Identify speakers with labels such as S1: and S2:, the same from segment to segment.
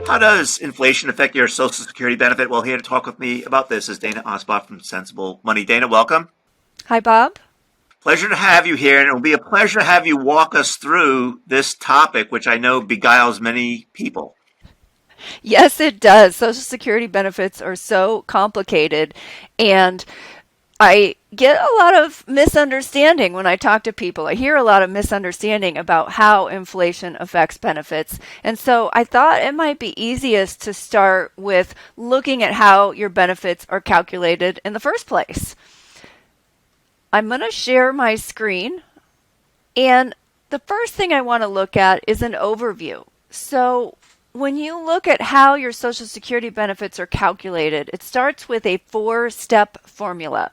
S1: How does inflation affect your Social Security benefit? Well, here to talk with me about this is Dana Anspach from Sensible Money. Dana, welcome.
S2: Hi, Bob.
S1: Pleasure to have you here, and it will be a pleasure to have you walk us through this topic, which I know beguiles many people.
S2: Yes, it does. Social Security benefits are so complicated, and I get a lot of misunderstanding when I talk to people. I hear a lot of misunderstanding about how inflation affects benefits. And so I thought it might be easiest to start with looking at how your benefits are calculated in the first place. I'm going to share my screen, and the first thing I want to look at is an overview. So when you look at how your Social Security benefits are calculated, it starts with a 4-step formula.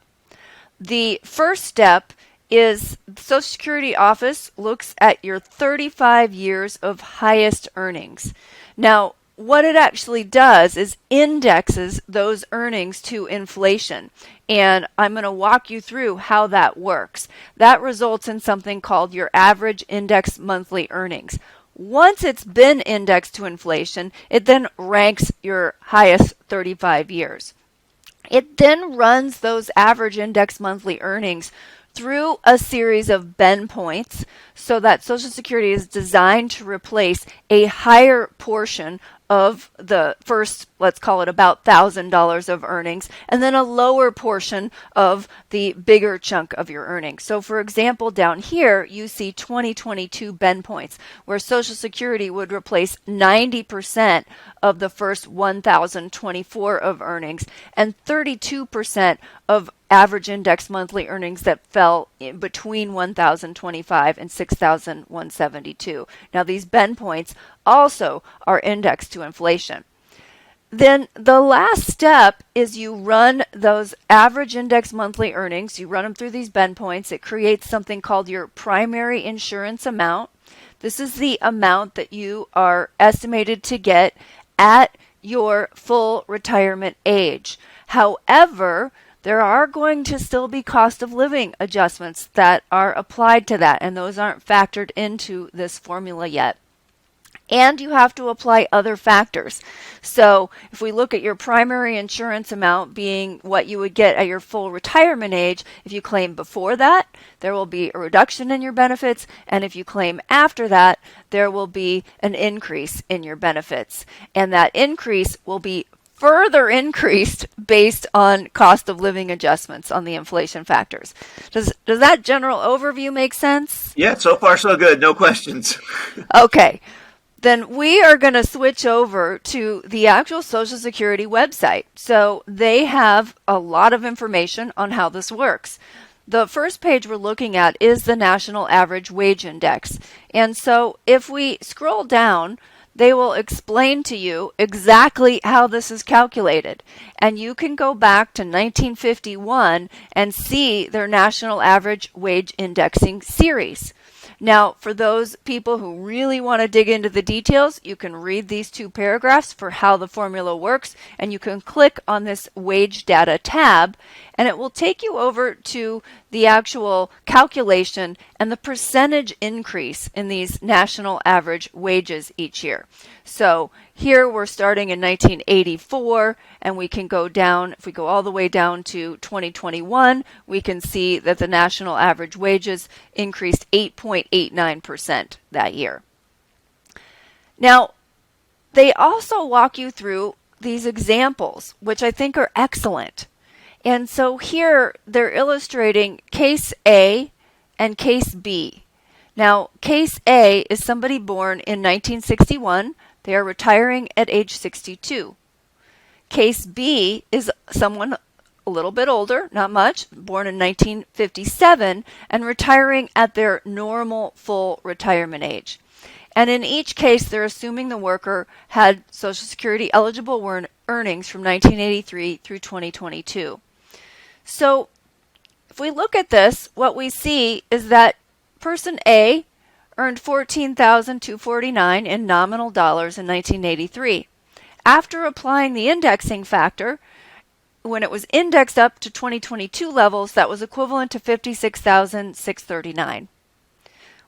S2: The first step is the Social Security office looks at your 35 years of highest earnings. Now, what it actually does is indexes those earnings to inflation. And I'm going to walk you through how that works. That results in something called your average index monthly earnings. Once it's been indexed to inflation, it then ranks your highest 35 years. It then runs those average index monthly earnings through a series of bend points so that Social Security is designed to replace a higher portion of the first, let's call it about $1,000 of earnings, and then a lower portion of the bigger chunk of your earnings. So for example, down here, you see 2022 bend points, where Social Security would replace 90% of the first 1,024 of earnings and 32% of average index monthly earnings that fell in between 1,025 and 6,172. Now these bend points also are indexed to inflation. Then the last step is you run those average index monthly earnings, you run them through these bend points. It creates something called your primary insurance amount. This is the amount that you are estimated to get at your full retirement age. However, there are going to still be cost of living adjustments that are applied to that, and those aren't factored into this formula yet. And you have to apply other factors. So if we look at your primary insurance amount being what you would get at your full retirement age, if you claim before that, there will be a reduction in your benefits. And if you claim after that, there will be an increase in your benefits. And that increase will be further increased based on cost of living adjustments on the inflation factors. Does that general overview make sense?
S1: Yeah, so far so good. No questions.
S2: Okay. Then we are going to switch over to the actual Social Security website. So they have a lot of information on how this works. The first page we're looking at is the National Average Wage Index. And so if we scroll down, they will explain to you exactly how this is calculated. And you can go back to 1951 and see their National Average Wage Indexing series. Now, for those people who really want to dig into the details, you can read these 2 paragraphs for how the formula works, and you can click on this Wage Data tab, and it will take you over to the actual calculation and the percentage increase in these national average wages each year. So here we're starting in 1984, and we can go down, if we go all the way down to 2021, we can see that the national average wages increased 8.89% that year. Now, they also walk you through these examples, which I think are excellent. And so here they're illustrating case A and case B. Now, case A is somebody born in 1961. They are retiring at age 62. Case B is someone a little bit older, not much, born in 1957 and retiring at their normal full retirement age. And in each case, they're assuming the worker had Social Security eligible earnings from 1983 through 2022. So if we look at this, what we see is that person A earned $14,249 in nominal dollars in 1983. After applying the indexing factor, when it was indexed up to 2022 levels, that was equivalent to $56,639.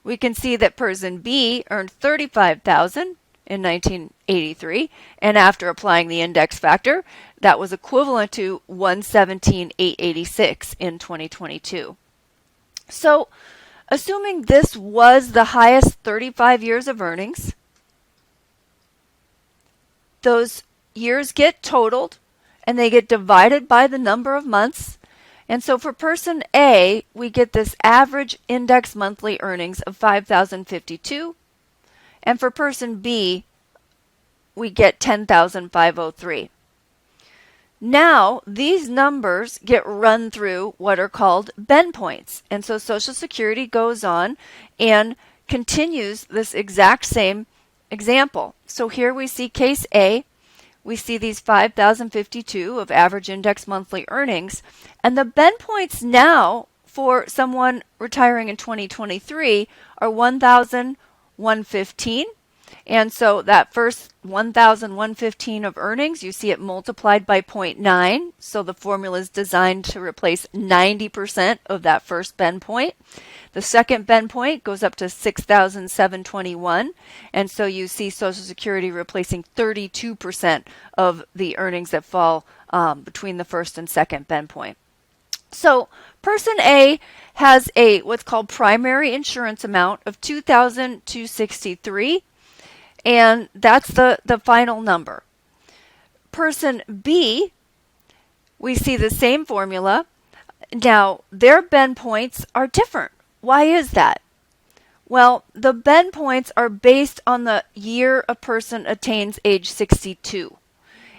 S2: we can see that person B earned $35,000 in 1983, and after applying the index factor, that was equivalent to $117,886 in 2022. So, assuming this was the highest 35 years of earnings, those years get totaled and they get divided by the number of months. And so for person A, we get this average index monthly earnings of $5,052. And for person B, we get $10,503. Now, these numbers get run through what are called bend points. And so Social Security goes on and continues this exact same example. So here we see case A. We see these 5,052 of average index monthly earnings. And the bend points now for someone retiring in 2023 are 1,115. And so that first 1,115 of earnings, you see it multiplied by 0.9. So the formula is designed to replace 90% of that first bend point. The second bend point goes up to 6,721. And so you see Social Security replacing 32% of the earnings that fall between the first and second bend point. So person A has a what's called primary insurance amount of $2,263. And that's the final number. Person B, we see the same formula. Now, their bend points are different. Why is that? Well, the bend points are based on the year a person attains age 62.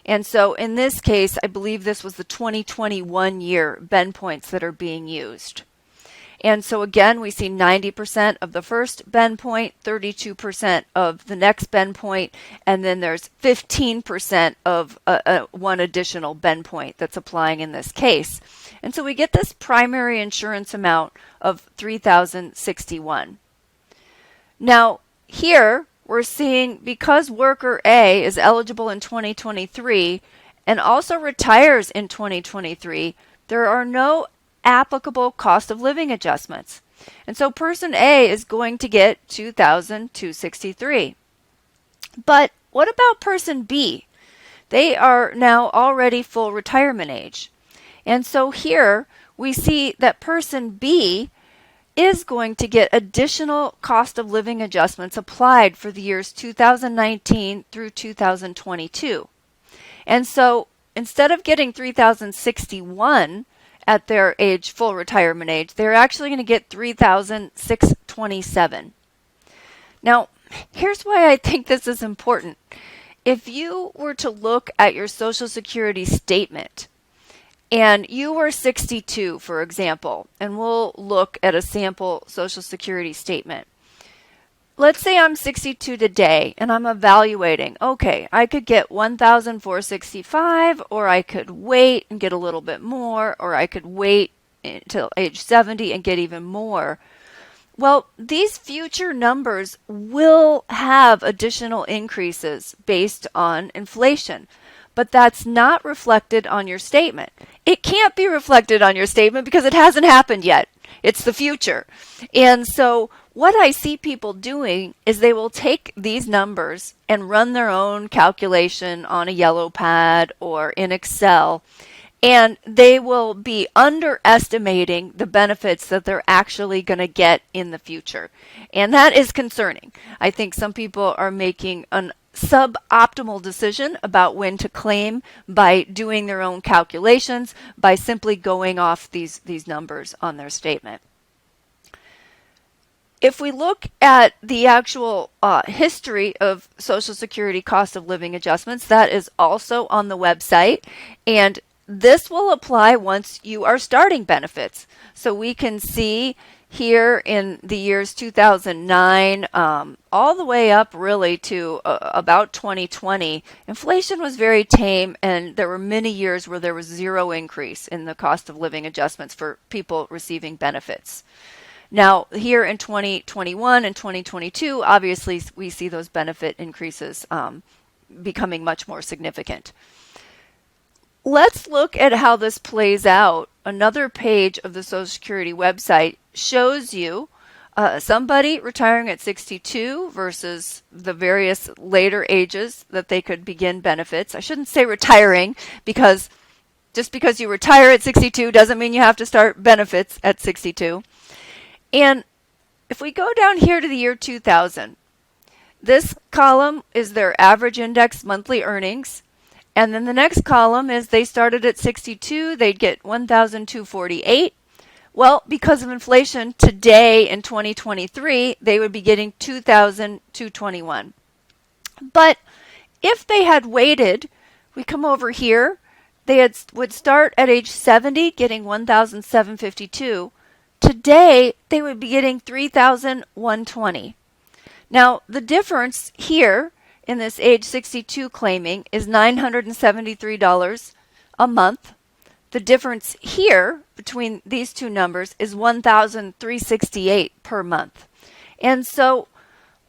S2: And so in this case, I believe this was the 2021 year bend points that are being used. And so again, we see 90% of the first bend point, 32% of the next bend point, and then there's 15% of one additional bend point that's applying in this case. And so we get this primary insurance amount of $3,061. Now, here we're seeing because worker A is eligible in 2023 and also retires in 2023, there are no applicable cost of living adjustments. And so person A is going to get $2,263. But what about person B? They are now already full retirement age. And so here we see that person B is going to get additional cost of living adjustments applied for the years 2019 through 2022. And so instead of getting $3,061 at their age, full retirement age, they're actually going to get $3,627. Now, here's why I think this is important. If you were to look at your Social Security statement and you were 62, for example, and we'll look at a sample Social Security statement. Let's say I'm 62 today and I'm evaluating, okay, I could get $1,465, or I could wait and get a little bit more, or I could wait until age 70 and get even more. Well, these future numbers will have additional increases based on inflation, but that's not reflected on your statement. It can't be reflected on your statement because it hasn't happened yet. It's the future. And so what I see people doing is they will take these numbers and run their own calculation on a yellow pad or in Excel, and they will be underestimating the benefits that they're actually going to get in the future. And that is concerning. I think some people are making an suboptimal decision about when to claim by doing their own calculations, by simply going off these numbers on their statement. If we look at the actual history of Social Security cost of living adjustments, that is also on the website, and this will apply once you are starting benefits. So we can see here in the years 2009 all the way up really to about 2020, inflation was very tame, and there were many years where there was zero increase in the cost of living adjustments for people receiving benefits. Now, here in 2021 and 2022, obviously we see those benefit increases becoming much more significant. Let's look at how this plays out. Another page of the Social Security website shows you Somebody retiring at 62 versus the various later ages that they could begin benefits. I shouldn't say retiring, because just because you retire at 62 doesn't mean you have to start benefits at 62. And if we go down here to the year 2000, this column is their average index monthly earnings. And then the next column is they started at 62, they'd get 1,248. Well, because of inflation today in 2023, they would be getting 2,221. But if they had waited, we come over here, would start at age 70 getting 1,752. Today, they would be getting 3,120. Now, the difference here in this age 62 claiming is $973 a month. The difference here between these two numbers is $1,368 per month. And so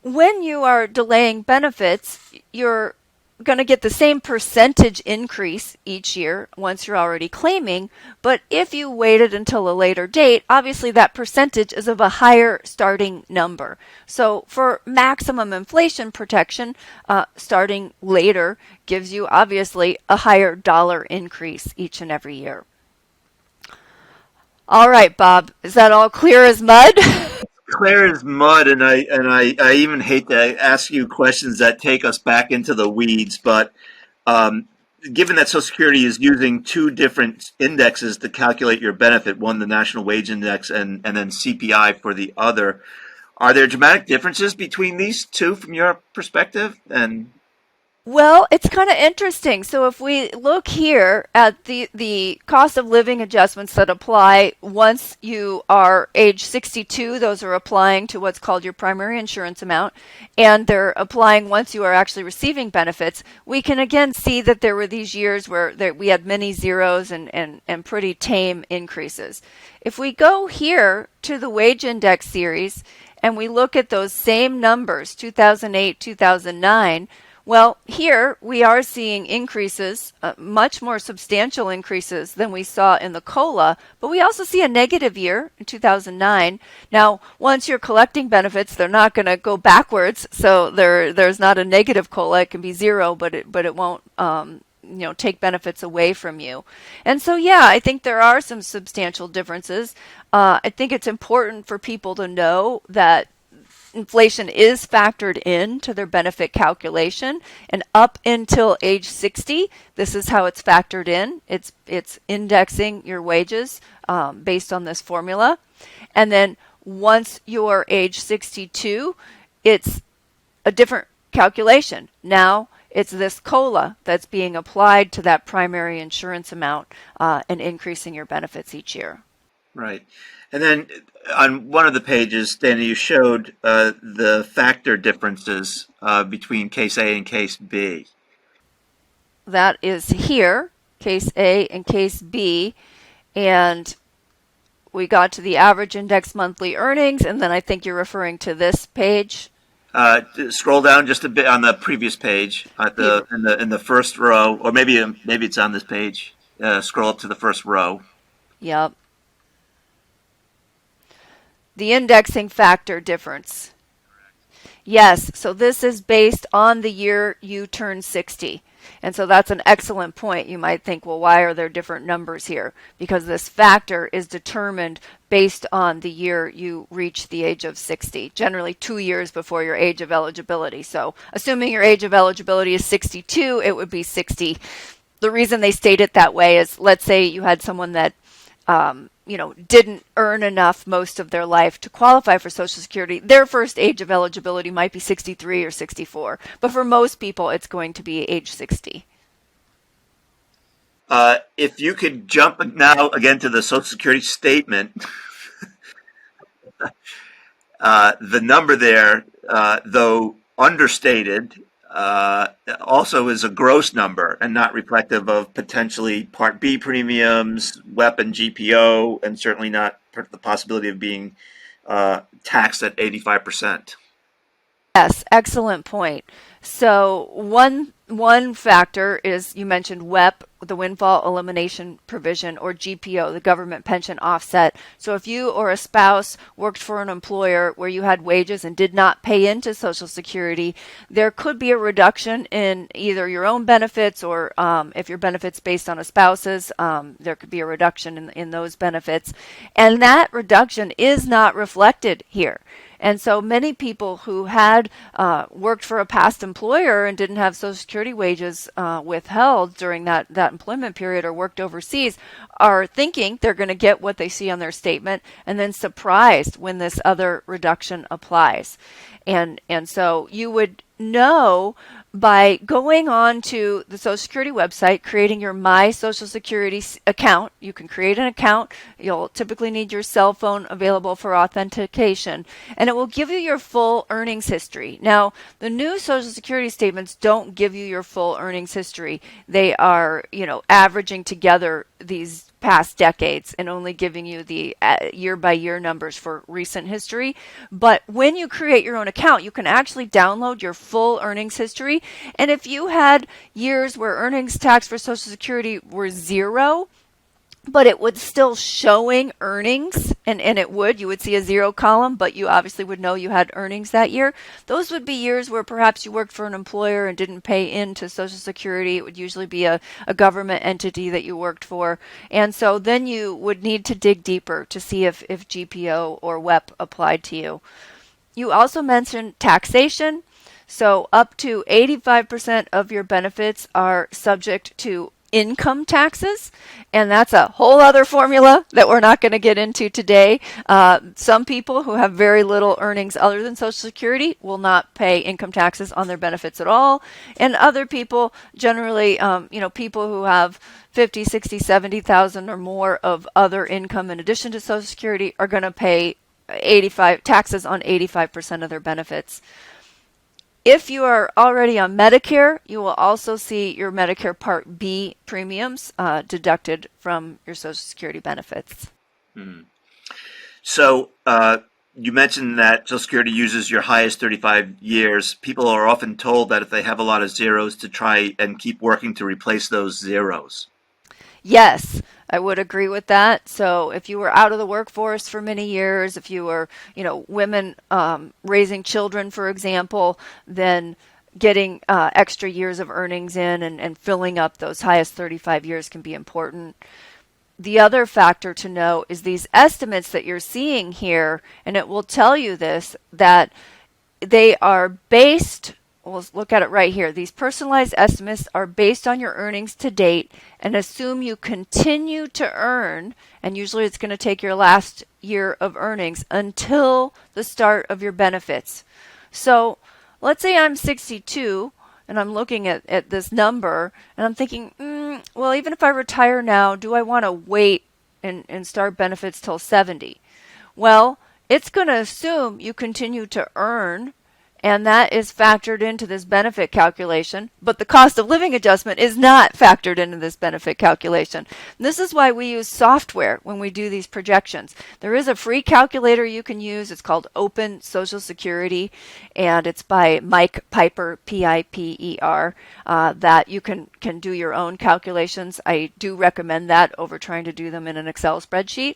S2: when you are delaying benefits, you're going to get the same percentage increase each year once you're already claiming. But if you waited until a later date, obviously that percentage is of a higher starting number. So for maximum inflation protection, starting later gives you obviously a higher dollar increase each and every year. All right, Bob, is that all clear as mud?
S1: Clear as mud, and I even hate to ask you questions that take us back into the weeds, but given that Social Security is using two different indexes to calculate your benefit, one the National Wage Index and then CPI for the other, are there dramatic differences between these two from your perspective? And
S2: Well, it's kind of interesting. So if we look here at the cost of living adjustments that apply once you are age 62, those are applying to what's called your primary insurance amount, and they're applying once you are actually receiving benefits, we can again see that there were these years where we had many zeros and pretty tame increases. If we go here to the wage index series and we look at those same numbers, 2008, 2009, well, here we are seeing increases, much more substantial increases than we saw in the COLA, but we also see a negative year in 2009. Now, once you're collecting benefits, they're not going to go backwards, so there's not a negative COLA. It can be zero, but it won't take benefits away from you. And so, yeah, I think there are some substantial differences. I think it's important for people to know that inflation is factored into their benefit calculation, and up until age 60, this is how it's factored in. It's indexing your wages based on this formula, and then once you're age 62, it's a different calculation. Now it's this COLA that's being applied to that primary insurance amount and increasing your benefits each year.
S1: right. And then on one of the pages, Danny, you showed the factor differences between case A and case B.
S2: That is here, case A and case B, and we got to the average index monthly earnings, and then I think you're referring to this page.
S1: Scroll down just a bit on the previous page at in the first row, or maybe it's on this page. Scroll up to the first row.
S2: Yep. The indexing factor difference. Yes, so this is based on the year you turn 60. And so that's an excellent point. You might think, well, why are there different numbers here? Because this factor is determined based on the year you reach the age of 60, generally 2 years before your age of eligibility. So assuming your age of eligibility is 62, it would be 60. The reason they state it that way is, let's say you had someone that didn't earn enough most of their life to qualify for Social Security. Their first age of eligibility might be 63 or 64, but for most people, it's going to be age 60.
S1: If you could jump now again to the Social Security statement, the number there, though understated, also is a gross number and not reflective of potentially Part B premiums, WEP and GPO, and certainly not the possibility of being taxed at 85%.
S2: Yes, excellent point. So one One factor is you mentioned WEP, the Windfall Elimination Provision, or GPO, the Government Pension Offset. So if you or a spouse worked for an employer where you had wages and did not pay into Social Security, there could be a reduction in either your own benefits or if your benefits based on a spouse's, there could be a reduction in those benefits. And that reduction is not reflected here. And so many people who had worked for a past employer and didn't have Social Security wages withheld during that employment period or worked overseas are thinking they're going to get what they see on their statement and then surprised when this other reduction applies. And so you would know by going on to the Social Security website, creating your My Social Security account. You can create an account. You'll typically need your cell phone available for authentication, and it will give you your full earnings history. Now, the new Social Security statements don't give you your full earnings history. They are, averaging together these past decades and only giving you the year-by-year numbers for recent history. But when you create your own account, you can actually download your full earnings history. And if you had years where earnings tax for Social Security were 0, but it would still showing earnings, and you would see a 0 column, but you obviously would know you had earnings that year. Those would be years where perhaps you worked for an employer and didn't pay into Social Security. It would usually be a government entity that you worked for. And so then you would need to dig deeper to see if GPO or WEP applied to you. You also mentioned taxation. So up to 85% of your benefits are subject to income taxes, and that's a whole other formula that we're not going to get into today. Some people who have very little earnings other than Social Security will not pay income taxes on their benefits at all, and other people, generally, people who have 50, 60, 70,000 or more of other income in addition to Social Security are going to pay taxes on 85% of their benefits. If you are already on Medicare, you will also see your Medicare Part B premiums deducted from your Social Security benefits.
S1: So you mentioned that Social Security uses your highest 35 years. People are often told that if they have a lot of zeros to try and keep working to replace those zeros.
S2: Yes, I would agree with that. So if you were out of the workforce for many years, if you were, women raising children, for example, then getting extra years of earnings in and filling up those highest 35 years can be important. The other factor to know is these estimates that you're seeing here, and it will tell you this, that they are based. Let's look at it right here. These personalized estimates are based on your earnings to date and assume you continue to earn, and usually it's going to take your last year of earnings until the start of your benefits. So let's say I'm 62 and I'm looking at this number and I'm thinking, well, even if I retire now, do I want to wait and start benefits till 70? Well, it's going to assume you continue to earn, and that is factored into this benefit calculation, but the cost of living adjustment is not factored into this benefit calculation. And this is why we use software when we do these projections. There is a free calculator you can use. It's called Open Social Security, and it's by Mike Piper, Piper, that you can do your own calculations. I do recommend that over trying to do them in an Excel spreadsheet.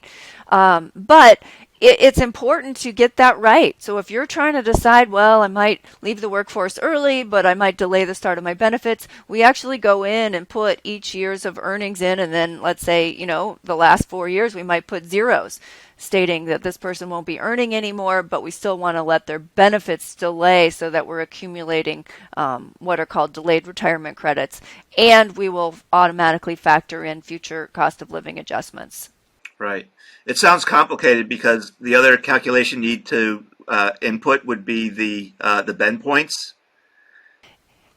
S2: But it's important to get that right. So if you're trying to decide, well, I might leave the workforce early, but I might delay the start of my benefits, we actually go in and put each year's of earnings in, and then let's say, the last 4 years, we might put zeros, stating that this person won't be earning anymore, but we still want to let their benefits delay so that we're accumulating what are called delayed retirement credits, and we will automatically factor in future cost of living adjustments.
S1: Right. It sounds complicated because the other calculation you need to input would be the bend points.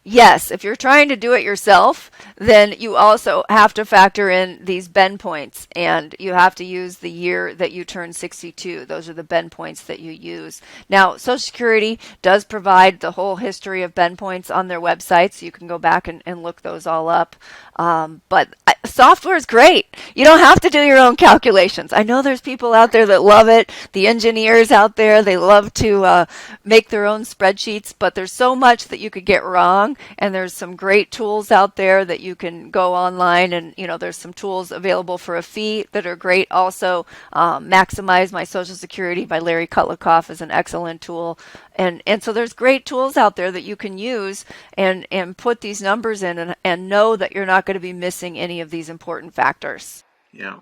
S2: Yes, if you're trying to do it yourself, then you also have to factor in these bend points, and you have to use the year that you turn 62. Those are the bend points that you use. Now, Social Security does provide the whole history of bend points on their website, so you can go back and look those all up. But software is great. You don't have to do your own calculations. I know there's people out there that love it. The engineers out there, they love to make their own spreadsheets, but there's so much that you could get wrong wrong. And there's some great tools out there that you can go online, and there's some tools available for a fee that are great. Also, Maximize My Social Security by Larry Kutlikoff is an excellent tool. And so there's great tools out there that you can use and put these numbers in, and know that you're not going to be missing any of these important factors.
S1: Yeah.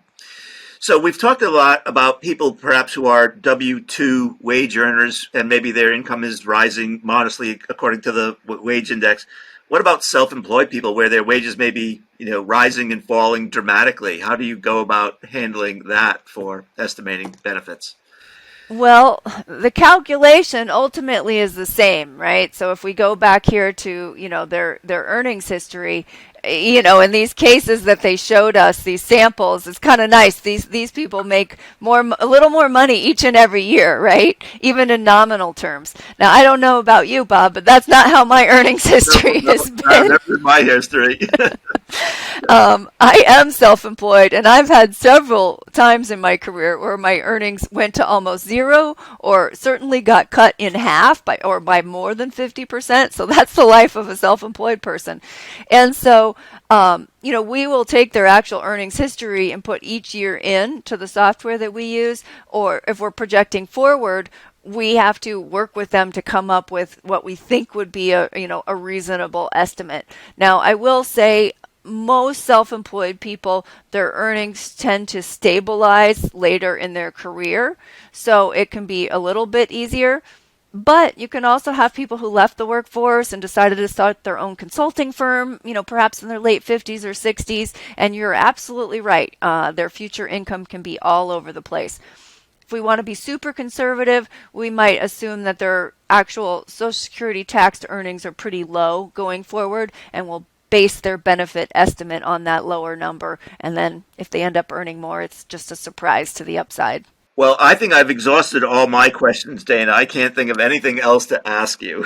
S1: So we've talked a lot about people perhaps who are W-2 wage earners, and maybe their income is rising modestly according to the wage index. What about self-employed people where their wages may be, rising and falling dramatically? How do you go about handling that for estimating benefits?
S2: Well, the calculation ultimately is the same, right? So if we go back here to, their earnings history, in these cases that they showed us, these samples, it's kind of nice. These people make a little more money each and every year, right? Even in nominal terms. Now, I don't know about you, Bob, but that's not how my earnings history has been.
S1: That's my history.
S2: I am self-employed, and I've had several times in my career where my earnings went to almost zero, or certainly got cut in half by more than 50%. So that's the life of a self-employed person. And so, we will take their actual earnings history and put each year in to the software that we use, or if we're projecting forward, we have to work with them to come up with what we think would be a reasonable estimate. Now, I will say, most self-employed people, their earnings tend to stabilize later in their career, so it can be a little bit easier. But you can also have people who left the workforce and decided to start their own consulting firm, perhaps in their late 50s or 60s, and you're absolutely right. Their future income can be all over the place. If we want to be super conservative, we might assume that their actual Social Security taxed earnings are pretty low going forward, and we'll base their benefit estimate on that lower number. And then if they end up earning more, it's just a surprise to the upside.
S1: Well, I think I've exhausted all my questions, Dana. I can't think of anything else to ask you.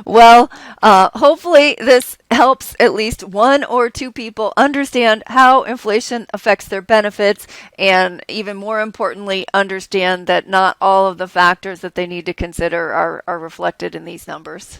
S2: Well, hopefully this helps at least one or two people understand how inflation affects their benefits, and even more importantly, understand that not all of the factors that they need to consider are reflected in these numbers.